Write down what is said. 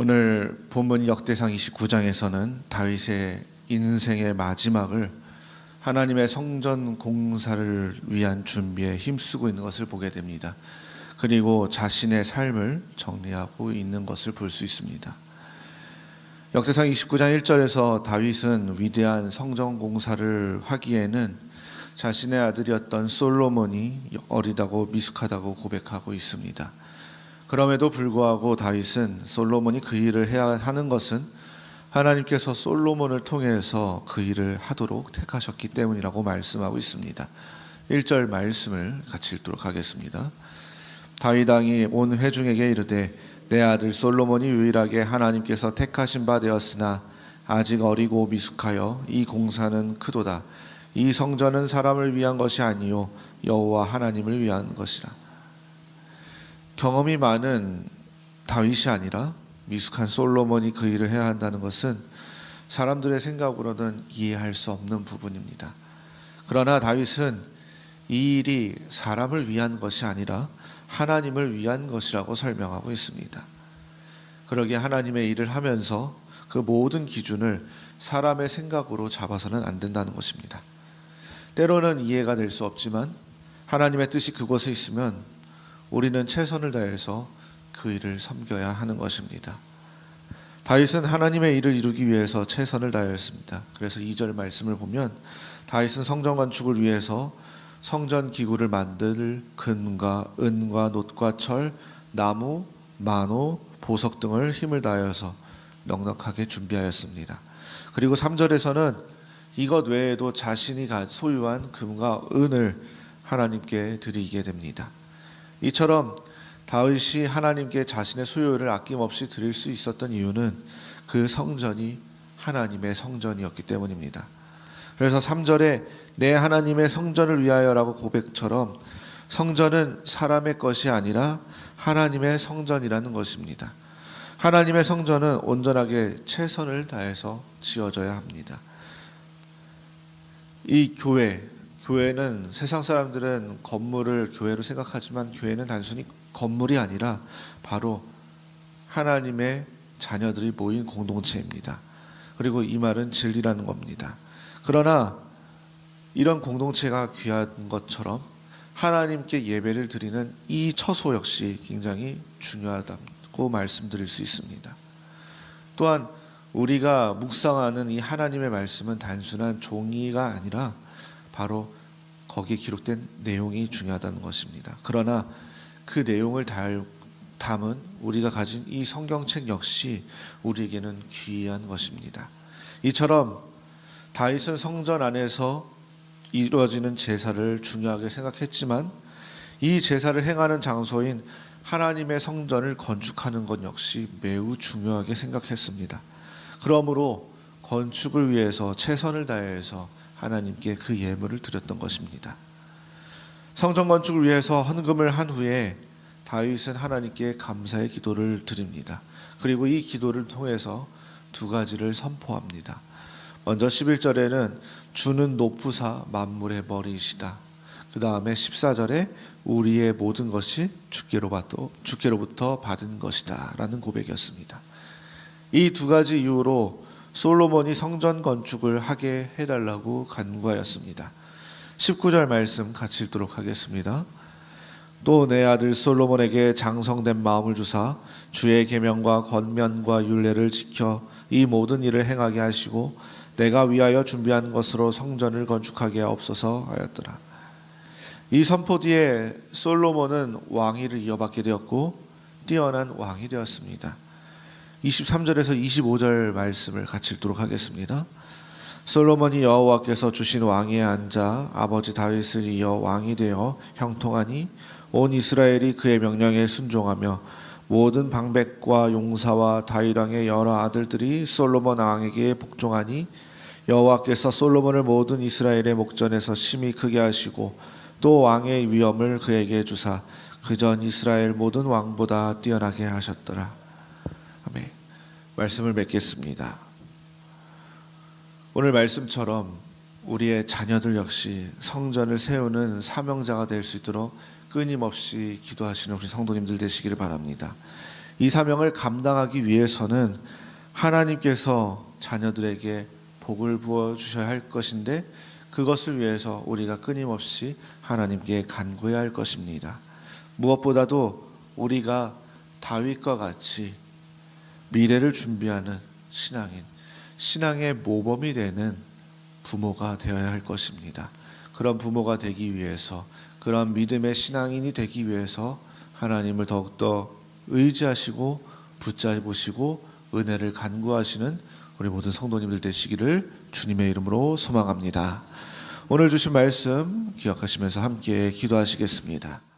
오늘 본문 역대상 29장에서는 다윗의 인생의 마지막을 하나님의 성전 공사를 위한 준비에 힘쓰고 있는 것을 보게 됩니다. 그리고 자신의 삶을 정리하고 있는 것을 볼 수 있습니다. 역대상 29장 1절에서 다윗은 위대한 성전 공사를 하기에는 자신의 아들이었던 솔로몬이 어리다고 미숙하다고 고백하고 있습니다. 그럼에도 불구하고 다윗은 솔로몬이 그 일을 해야 하는 것은 하나님께서 솔로몬을 통해서 그 일을 하도록 택하셨기 때문이라고 말씀하고 있습니다. 1절 말씀을 같이 읽도록 하겠습니다. 다윗 왕이 온 회중에게 이르되 내 아들 솔로몬이 유일하게 하나님께서 택하신 바 되었으나 아직 어리고 미숙하여 이 공사는 크도다. 이 성전은 사람을 위한 것이 아니요 여호와 하나님을 위한 것이라. 경험이 많은 다윗이 아니라 미숙한 솔로몬이 그 일을 해야 한다는 것은 사람들의 생각으로는 이해할 수 없는 부분입니다. 그러나 다윗은 이 일이 사람을 위한 것이 아니라 하나님을 위한 것이라고 설명하고 있습니다. 그러기에 하나님의 일을 하면서 그 모든 기준을 사람의 생각으로 잡아서는 안 된다는 것입니다. 때로는 이해가 될 수 없지만 하나님의 뜻이 그곳에 있으면 우리는 최선을 다해서 그 일을 섬겨야 하는 것입니다. 다윗은 하나님의 일을 이루기 위해서 최선을 다하였습니다. 그래서 2절 말씀을 보면 다윗은 성전 건축을 위해서 성전 기구를 만들 금과 은과 놋과 철, 나무, 만호, 보석 등을 힘을 다하여서 넉넉하게 준비하였습니다. 그리고 3절에서는 이것 외에도 자신이 소유한 금과 은을 하나님께 드리게 됩니다. 이처럼 다윗이 하나님께 자신의 소유를 아낌없이 드릴 수 있었던 이유는 그 성전이 하나님의 성전이었기 때문입니다. 그래서 3절에 내 하나님의 성전을 위하여라고 고백처럼 성전은 사람의 것이 아니라 하나님의 성전이라는 것입니다. 하나님의 성전은 온전하게 최선을 다해서 지어져야 합니다. 이 교회는 세상 사람들은 건물을 교회로 생각하지만 교회는 단순히 건물이 아니라 바로 하나님의 자녀들이 모인 공동체입니다. 그리고 이 말은 진리라는 겁니다. 그러나 이런 공동체가 귀한 것처럼 하나님께 예배를 드리는 이 처소 역시 굉장히 중요하다고 말씀드릴 수 있습니다. 또한 우리가 묵상하는 이 하나님의 말씀은 단순한 종이가 아니라 바로 거기에 기록된 내용이 중요하다는 것입니다. 그러나 그 내용을 담은 우리가 가진 이 성경책 역시 우리에게는 귀한 것입니다. 이처럼 다윗은 성전 안에서 이루어지는 제사를 중요하게 생각했지만 이 제사를 행하는 장소인 하나님의 성전을 건축하는 것 역시 매우 중요하게 생각했습니다. 그러므로 건축을 위해서 최선을 다해서 하나님께 그 예물을 드렸던 것입니다. 성전 건축을 위해서 헌금을 한 후에 다윗은 하나님께 감사의 기도를 드립니다. 그리고 이 기도를 통해서 두 가지를 선포합니다. 먼저 11절에는 주는 높으사 만물의 머리이시다. 그 다음에 14절에 우리의 모든 것이 주께로부터 받은 것이다 라는 고백이었습니다. 이 두 가지 이유로 솔로몬이 성전 건축을 하게 해달라고 간구하였습니다. 19절 말씀 같이 읽도록 하겠습니다. 또 내 아들 솔로몬에게 장성된 마음을 주사 주의 계명과 권면과 율례를 지켜 이 모든 일을 행하게 하시고 내가 위하여 준비한 것으로 성전을 건축하게 하옵소서 하였더라. 이 선포 뒤에 솔로몬은 왕위를 이어받게 되었고 뛰어난 왕이 되었습니다. 23절에서 25절 말씀을 같이 읽도록 하겠습니다. 솔로몬이 여호와께서 주신 왕위에 앉아 아버지 다윗을 이어 왕이 되어 형통하니 온 이스라엘이 그의 명령에 순종하며 모든 방백과 용사와 다윗 왕의 여러 아들들이 솔로몬 왕에게 복종하니 여호와께서 솔로몬을 모든 이스라엘의 목전에서 심히 크게 하시고 또 왕의 위엄을 그에게 주사 그전 이스라엘 모든 왕보다 뛰어나게 하셨더라. 아멘. 말씀을 맺겠습니다. 오늘 말씀처럼 우리의 자녀들 역시 성전을 세우는 사명자가 될 수 있도록 끊임없이 기도하시는 우리 성도님들 되시기를 바랍니다. 이 사명을 감당하기 위해서는 하나님께서 자녀들에게 복을 부어 주셔야 할 것인데 그것을 위해서 우리가 끊임없이 하나님께 간구해야 할 것입니다. 무엇보다도 우리가 다윗과 같이 미래를 준비하는 신앙의 모범이 되는 부모가 되어야 할 것입니다. 그런 부모가 되기 위해서, 그런 믿음의 신앙인이 되기 위해서 하나님을 더욱더 의지하시고 붙잡으시고 은혜를 간구하시는 우리 모든 성도님들 되시기를 주님의 이름으로 소망합니다. 오늘 주신 말씀 기억하시면서 함께 기도하시겠습니다.